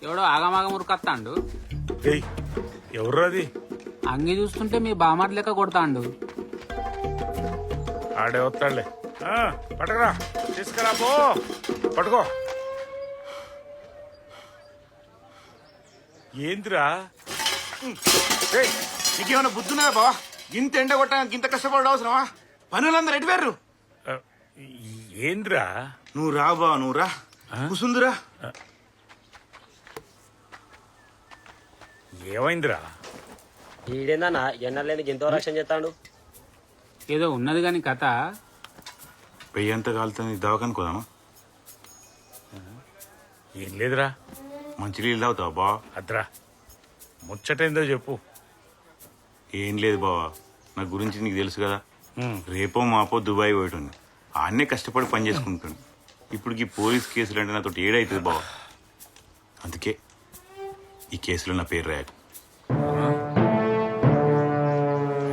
ఎవడో ఆగమాగం ఉరుకత్తాండు. ఎవరు అది? అంగి చూస్తుంటే మీ బామార్ లెక్క కొడతాండు. ఆడే వస్తాడులే. పట్టుకురా, తీసుకురా పో. పట్టుకో. ఏందిరా? నీకేమైనా బుద్ధున్నా బావా? ఇంత ఎండ కొట్టడానికి ఇంత కష్టపడ అవసరమా? పనులందరూ ఎటువేర్రు. ఏంద్రా? నువ్వు రా బావ, నువ్వు రా. కూసుందిరా. ఏమైందిరా? ఈడేందన్నా ఎన్నలేని ఎంతో రక్షణ చేస్తాడు. ఏదో ఉన్నది గాని కథ. పెయ్యంతా కాలుతుంది, దవాకనుకోదామా? ఏం లేదురా. మంచి నీళ్ళు తాగుతావా బావా? అద్రా, ముచ్చటేందో చెప్పు. ఏం లేదు బావా, నా గురించి నీకు తెలుసు కదా. రేపో మాపో దుబాయ్ పోయేటోని, ఆన్నే కష్టపడి పని చేసుకుంటాను. ఇప్పుడు ఈ పోలీస్ కేసులు అంటే నాతో ఏడవుతుంది బావా. అందుకే ఈ కేసులో నా పేరు రాయకు.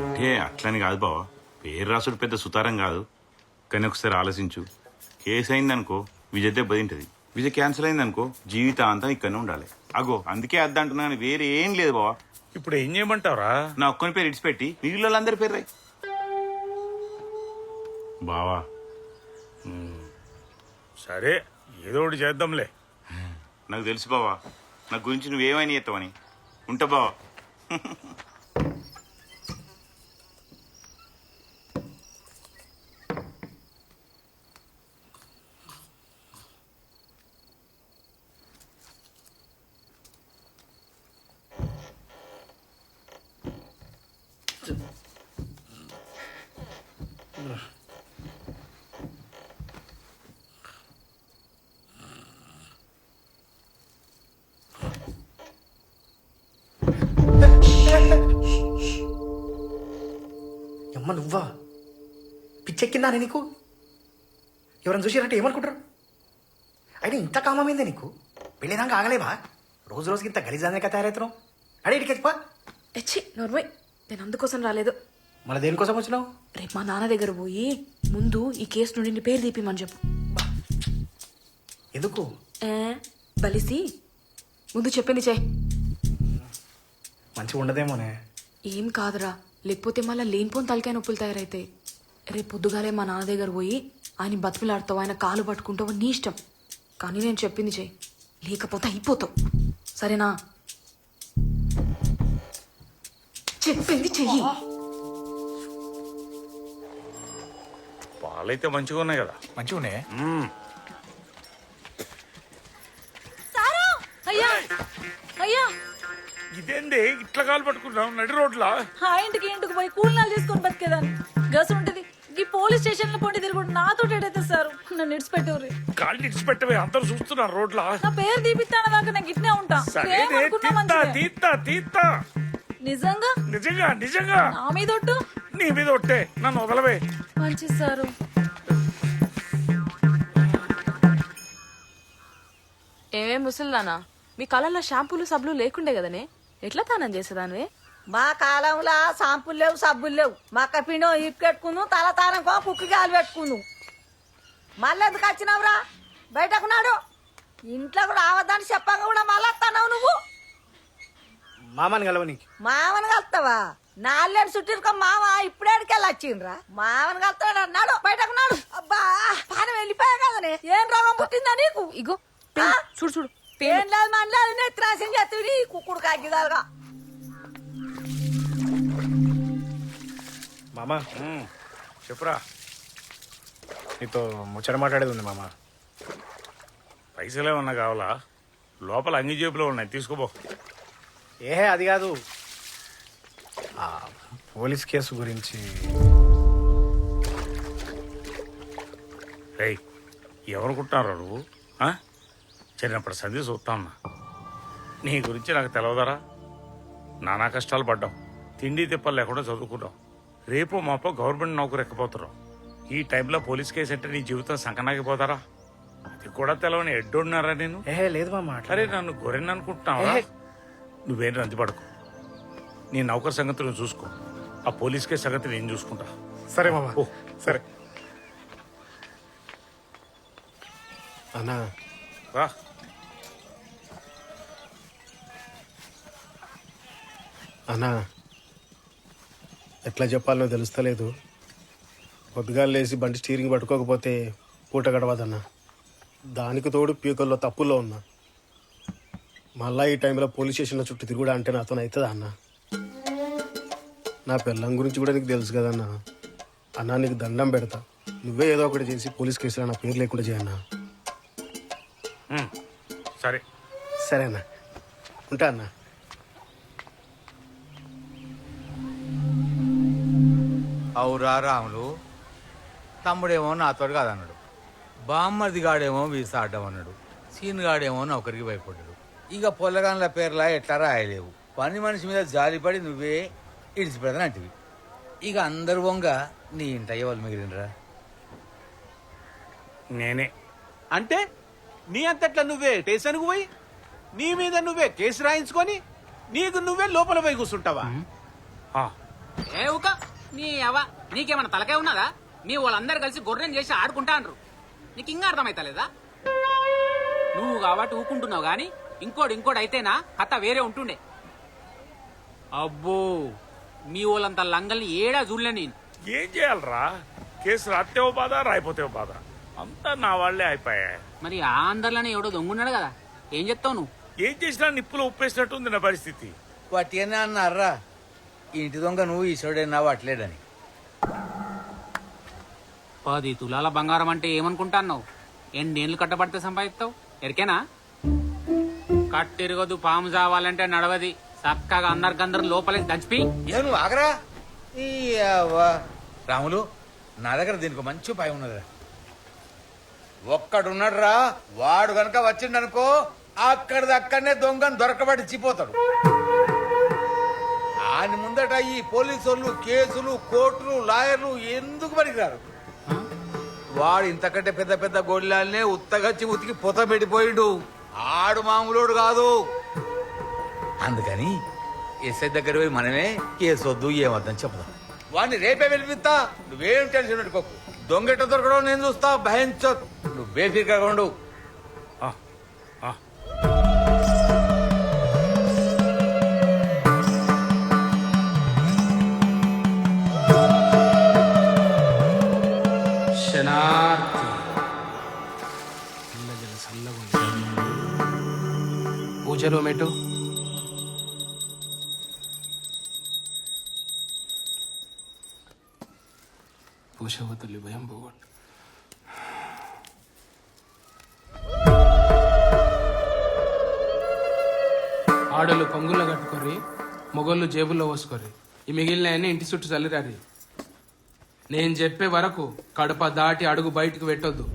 అంటే అట్లని కాదు బావా, పేరు రాసుడు పెద్ద సుతారం కాదు. కానీ ఒకసారి ఆలోచించు, కేసు అయిందనుకో విజయ్ దెబ్బ తింటది. విజయ్ క్యాన్సిల్ అయిందనుకో జీవితాంతం ఇక్కడనే ఉండాలి. అగో అందుకే అద్దంటున్నా, కానీ వేరే ఏం లేదు బావా. ఇప్పుడు ఏం చేయమంటావురా? నా ఒక్కని పేరు ఇడిచిపెట్టి మిగిలిన వాళ్ళందరి పేరు రాయి బావా. సరే, ఏదో ఒకటి చేద్దాంలే. నాకు తెలుసు బావా, నా గురించి నువ్వేమైనా చేస్తావని. ఉంటా బావా. అమ్మ నువ్వా? పిచ్చెక్కిందా నీకు? ఎవరైనా చూసిరంటే ఏమనుకుంటారు? అయినా ఇంత కామమైందే నీకు? పెళ్ళేదాకా ఆగలేవా? రోజు రోజుకి ఇంత గలీజానే కదా తయారవుతున్నావు. అడే ఇటుకెచ్చిపా. ఎచ్చి నోర్మై, నేను అందుకోసం రాలేదు. మళ్ళీ దేనికోసం వచ్చినావు? రేపు మా నాన్న దగ్గర పోయి ముందు ఈ కేసు నుండి నీ పేరు తీపిమని చెప్పు. ఎందుకు? బలిసి ముందు చెప్పింది చెయ్యి. మంచిగా ఉండదేమోనే. ఏం కాదురా, లేకపోతే మళ్ళీ లేనిపోని తలకాయ నొప్పులు తయారైతాయి. రేపు పొద్దుగాలే మా నాన్న దగ్గర పోయి ఆయన బతుకులాడుతావు, ఆయన కాలు పట్టుకుంటావు, నీ ఇష్టం. కానీ నేను చెప్పింది చెయ్యి, లేకపోతే అయిపోతావు. సరేనా? చెప్పింది చెయ్యి. పాలైతే మంచిగా ఉన్నాయి కదా. మంచిగా ఉన్నాయి. అయ్యా అయ్యా, ఇదేంది ఇట్లా కాలు పట్టుకున్నావు నడి రోడ్లా? ఆ ఇంటికి ఇంటికి పోయి కూలినాలు చేసుకొని బతికేదాన్ని. గసు ఉంటది ఈ పోలీస్ స్టేషన్ లో పోటీ తిరుగుడు నాతో ఏడైతే సార్ నన్ను ఇడిచిపెట్టేవారు. కాళ్ళు ఇడిచిపెట్టవే, అందరూ చూస్తున్నారు రోడ్లా. నా పేరు తీపిస్తాను దాకా నాకు ఇట్నే ఉంటా. తీత్తా. నిజంగా నిజంగా నిజంగా నా మీద ఒట్టు. నీ మీద ఒట్టే, నన్ను వదలవే. మంచి సారు. ఏమే ముసలిదానా, మీ కళ్ళల్లో షాంపూలు సబ్బులు లేకుండే కదనే, ఎట్లా తానం చేసేదానివే? మా కాలంలో షాంపులు లేవు, సబ్బులు లేవు. మక్క పిండం ఇప్పు పెట్టుకుందు, తల తానంకో కుక్కి గాలి పెట్టుకుందు. మళ్ళీ ఎందుకు వచ్చినావురా? బయటకున్నాడు. ఇంట్లో కూడా ఆవద్దని చెప్పంగా కూడా మళ్ళీ వస్తున్నావు నువ్వు. మామని కలవ నీకు. మామని కలుస్తావా? నాలుగేడు చుట్టూరుకో మామ ఇప్పుడేడికెళ్ళి వచ్చిండ్రా. మామని కలుస్తాడు అన్నాడు, బయటకున్నాడు. అబ్బా పానం వెళ్ళిపోయా కదనే. ఏం రోగం పుట్టిందా నీకు? ఇగో చూడు చూడు, ఏం లేదు మనలేదు, నెత్తిరాసిన చేస్తుంది కుక్కుడు కాగిదాలుగా. మామా చెప్పురా. నీతో ముచ్చట మాట్లాడేది ఉంది మామా. పైసలు ఏమన్నా కావాలా? లోపల అన్ని జేబులో ఉన్నాయి, తీసుకోబో. ఏహే అది కాదు, ఆ పోలీస్ కేసు గురించి. రేయ్, ఎవరుకుంటున్నారా నువ్వు? చిన్నప్పటి సంధి చూస్తా ఉన్నా. నీ గురించి నాకు తెలవదరా? నానా కష్టాలు పడ్డావు, తిండి తిప్పలు లేకుండా చదువుకున్నావు. రేపు మాపో గవర్నమెంట్ నౌకరు ఎక్కపోతున్నావు. ఈ టైంలో పోలీస్ కేసు అంటే నీ జీవితం సంకనాగిపోతారా? అది కూడా తెలవని ఎడ్డున్నారా నేను? ఏహే లేదు మామా. అరే నన్ను గొర్రెని అనుకుంటున్నావా? నువ్వేం రంది పడకు. నీ నౌకర్ సంగతి నువ్వు చూసుకో, ఆ పోలీస్ కేసు సంగతి నేను చూసుకుంటా. సరే మామా. ఓ సరే. అన్నా రా. అన్నా ఎట్లా చెప్పాలో తెలుస్తలేదు. పొద్దుగాలు లేచి బండి స్టీరింగ్ పట్టుకోకపోతే పూట గడవదన్నా. దానికి తోడు పీకల్లో తప్పుల్లో ఉన్నా. మళ్ళా ఈ టైంలో పోలీస్ స్టేషన్లో చుట్టూ తిరుగుడా అంటే నాతో అవుతుందా అన్న? నా పిల్లం గురించి కూడా నీకు తెలుసు కదన్నా. అన్నా నీకు దండం పెడతా, నువ్వే ఏదో ఒకటి చేసి పోలీస్ కేసులో నా పేరు లేకుండా చేయన్నా. సరే సరేనా, ఉంటా అన్నా. అవురా రాములు, తమ్ముడేమో నాతోడు కాదన్నాడు, బామ్మర్ది గాడేమో వీసా అడ్డం అన్నాడు, సీన్ గాడేమో నౌకరికి భయపడ్డాడు. ఇక పొల్లగాన్ల పేర్లా ఎట్లా రాయలేవు. పని మనిషి మీద జాలిపడి నువ్వే ఇడిచిపెడతానంటివి. ఇక అందరు వంగ నీ ఇంట వాళ్ళు మిగిలినరా? నేనే. అంటే నీ అంతట్లా నువ్వే స్టేషన్కు పోయి నీ మీద నువ్వే కేసు రాయించుకొని నీకు నువ్వే లోపల పోయి కూర్చుంటావా? ఆ, ఏ ఊక నీ అవ్వ, నీకేమన్నా తలకే ఉన్నదా? మీ వాళ్ళందరూ కలిసి గొర్రెం చేసి ఆడుకుంటా అంటారు. నీకు ఇంకా అర్థమైతలేదా? నువ్వు కాబట్టి ఊకుంటున్నావు గాని ఇంకోటి అయితేనా కథ వేరే ఉంటుండే. అబ్బో, మీ వాళ్ళంత లంగల్ని ఏడా చూడలే నేను. ఏం చేయాలరా? కేసు రాత్తేవో బాధ, రాయిపోతేవో బాధ, అంతా నా వాళ్ళే అయిపోయాయి. మరి ఆ అందరిలోనే ఎవడో దొంగున్నాడు కదా, ఏం చెప్తావు నువ్వు? ఏం చేసినా నిప్పులో ఉప్పేసినట్టుంది నా పరిస్థితి. వాటినే అన్నారా, ఇంటి దొంగ నువ్వు ఈశ్వరుడైనా వాట్లేడని. 10 తులాల బంగారం అంటే ఏమనుకుంటాన్నావు? ఎన్నేళ్ళు కట్టబడితే సంపాదిస్తావు? ఎరికేనా? కట్టిరగదు పాము చావాలంటే నడవది. చక్కగా అందరికందరు లోపలికి దంచిపి. ఏ నువ్వు ఆగరా. ఈ అవ్వ. రాములు, నా దగ్గర దీనికి మంచి ఉపాయం ఉన్నదిరా. ఒక్కడున్నాడు రా, వాడు గనక వచ్చిండనుకో అక్కడనే దొంగను దొరకబడి చిపోతాడు. ఆయన ముందట ఈ పోలీసు కేసులు, కోర్టులు, లాయర్లు ఎందుకు పనికిరారు. వాడు ఇంతకంటే పెద్ద పెద్ద గొడ్లాలనే ఉత్తగచ్చి ఉతికి పొత పెట్టిపోయిండు. ఆడు మామూలుడు కాదు. అందుకని ఎస్ఐ దగ్గర పోయి మనమే కేసు వద్దు ఏమద్దని చెప్తాం. వాడిని రేపే వెళ్ళిపిస్తా, నువ్వేం టెన్షన్ పెట్టుకోకు. దొంగెట్ట దొరకడం నేను చూస్తా, భయంచో. నువ్వు బేఫికర్గా ఉండు. పూజ రూమేటు పూజవతుల్లి భయం పోగొట్టు. ఆడోళ్ళు పొంగుల్లో కట్టుకోర్రి, మొగోళ్ళు జేబుల్లో పోసుకోర్రి. ఈ మిగిలిన ఇంటి చుట్టూ చల్లిరారి. నేను చెప్పే వరకు కడప దాటి అడుగు బయటకు పెట్టొద్దు.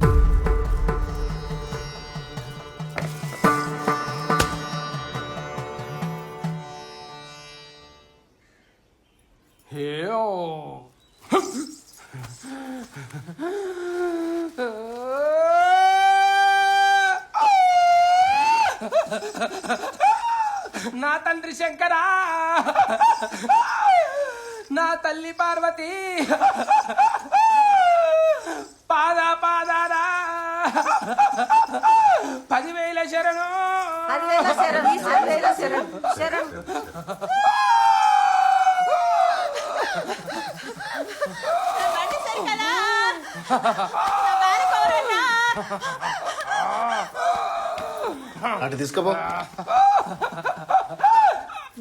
నా తండ్రి శంకరా, నా తల్లి పార్వతి, పాదారా 10,000 శరణు. 10,000 శరణు, 10,000 శరణు, శరణు. అటు తీసుకుపో.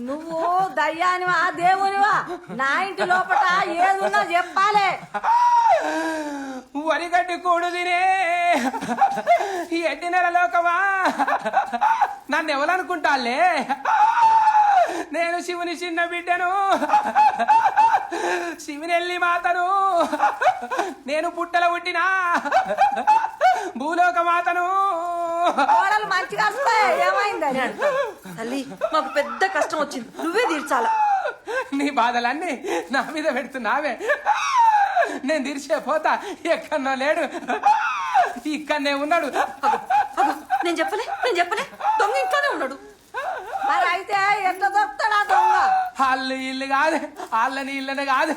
నువ్వు దయ్యానివా దేవునివా? నా ఇంటి లోపల ఏదున్నా చెప్పాలే. వరిగడ్డి కూడు తినే ఎడ్డినెల లోకమా, నన్ను ఎవరనుకుంటాలే? నేను శివుని చిన్న బిడ్డను, శివునెల్లి మాతను. నేను పుట్టల పుట్టిన భూలోక మాతను. కోడలు మంచిగా వస్తాయి, ఏమైందని? తల్లి, మాకు పెద్ద కష్టం వచ్చింది, నువ్వే తీర్చాలా. నీ బాధలన్నీ నా మీద పెడుతున్నావే. నేను తీర్చే పోతా. ఎక్కడో లేడు, ఇక్కడనే ఉన్నాడు. నేను చెప్పలే దొంగ ఇంట్లోనే ఉన్నాడు. మరి అయితే ఎట్లా దొరుకుతాడా దొంగ? అల్లు ఇల్లు కాదు, అల్లని ఇల్లని కాదు.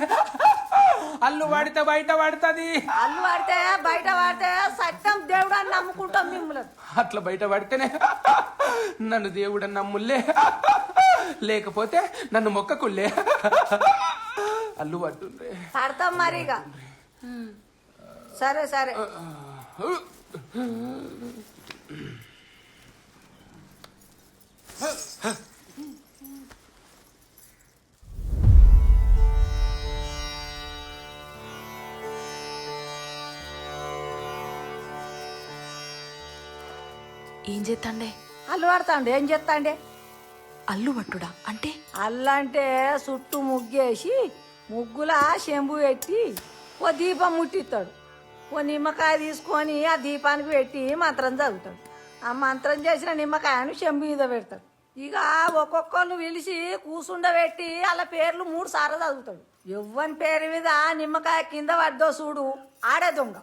అల్లు పడితే బయట పడుతుంది. అల్లు పడితే బయట పడితే సత్యం దేవుడు అన్న నమ్ముకుంటాం మిమ్మల్ని అట్లా బయట పడితేనే నన్ను దేవుడు నమ్ముల్లే, లేకపోతే నన్ను మొక్కకుల్లే. అల్లు పట్టుండ్రే. పడతాం మరిగా. సరే సరే. ఏం చేస్తాండే? అల్లు పడతాండే. ఏం చేస్తాండే? అల్లు పట్టుడా అంటే? అల్లంటే చుట్టూ ముగ్గేసి ముగ్గుల శంభు పెట్టి ఓ దీపం ముట్టిస్తాడు. ఓ నిమ్మకాయ తీసుకొని ఆ దీపానికి పెట్టి మంత్రం చదువుతాడు. ఆ మంత్రం చేసిన నిమ్మకాయను శంభు మీద పెడతాడు. ఇక ఒక్కొక్కళ్ళు పిలిచి కూసుండబెట్టి వాళ్ళ పేర్లు 3 సార్లు చదువుతాడు. ఎవ్వని పేరు మీద నిమ్మకాయ కింద పడ్డో చూడు ఆడే దొంగ.